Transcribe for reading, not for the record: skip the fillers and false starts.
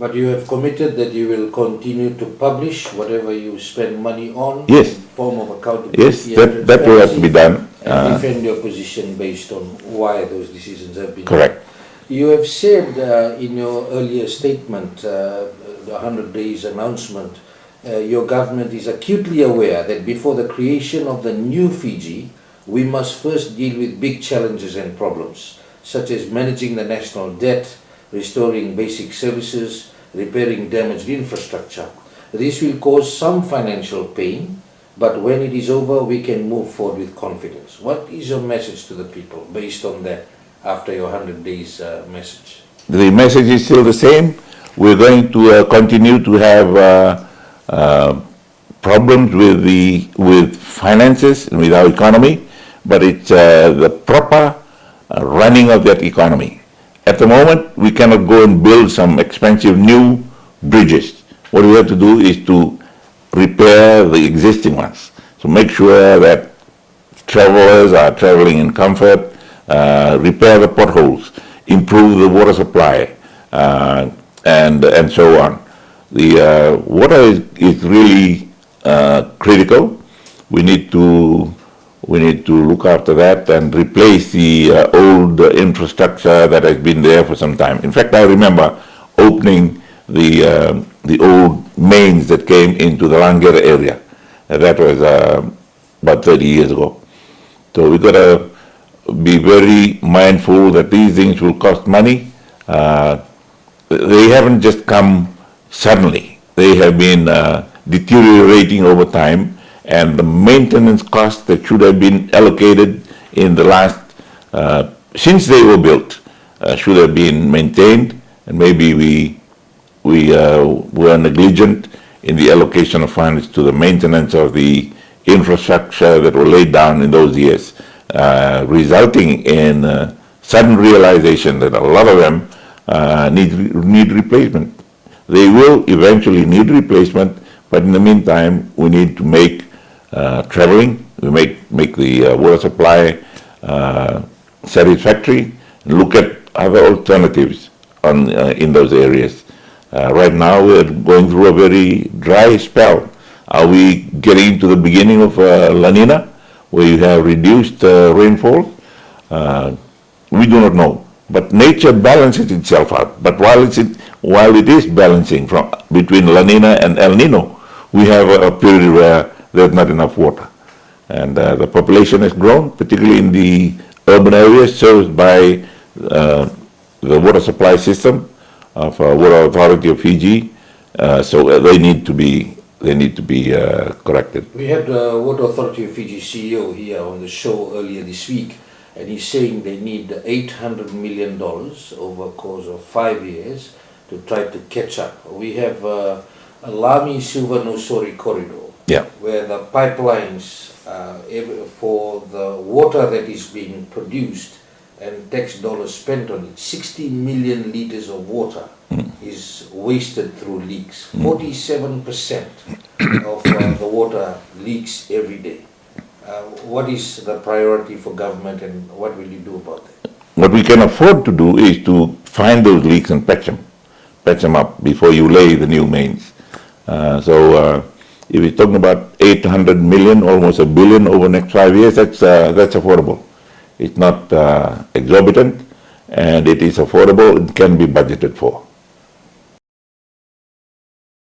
But you have committed that you will continue to publish whatever you spend money on Yes. in form of accountability. Yes, and that will have to be done. And defend your position based on why those decisions have been Correct. made. You have said in your earlier statement, the 100 days announcement, your government is acutely aware that before the creation of the new Fiji, we must first deal with big challenges and problems, such as managing the national debt, restoring basic services, repairing damaged infrastructure. This will cause some financial pain, but when it is over, we can move forward with confidence. What is your message to the people based on that after your 100 days message? The message is still the same. We're going to continue to have problems with finances and with our economy, but it's the proper running of that economy. At the moment, we cannot go and build some expensive new bridges. What we have to do is to repair the existing ones. So make sure that travelers are traveling in comfort, repair the potholes, improve the water supply, and so on. The water is really critical. We need to look after that and replace the old infrastructure that has been there for some time. In fact, I remember opening the old mains that came into the Langara area. That was about 30 years ago. So we've got to be very mindful that these things will cost money. They haven't just come suddenly. They have been deteriorating over time, and the maintenance costs that should have been allocated in the last, since they were built, should have been maintained, and maybe we were negligent in the allocation of funds to the maintenance of the infrastructure that were laid down in those years, resulting in sudden realization that a lot of them need replacement. They will eventually need replacement, but in the meantime, we need to make traveling, we make the water supply satisfactory, and look at other alternatives in those areas. Right now, we're going through a very dry spell. Are we getting to the beginning of La Nina, where you have reduced rainfall? We do not know. But nature balances itself out. But while it is balancing between La Nina and El Nino, we have a period where there's not enough water. And the population has grown, particularly in the urban areas served by the water supply system of Water Authority of Fiji. So they need to be corrected. We had the Water Authority of Fiji CEO here on the show earlier this week, and he's saying they need $800 million over a course of 5 years to try to catch up. We have a Lami Silva-Nosori corridor, where the pipelines for the water that is being produced and tax dollars spent on it, 60 million liters of water is wasted through leaks. 47% of the water leaks every day. What is the priority for government, and what will you do about that? What we can afford to do is to find those leaks and patch them up before you lay the new mains. If we're talking about 800 million, almost $1 billion over the next 5 years, that's affordable. It's not exorbitant, and it is affordable. It can be budgeted for.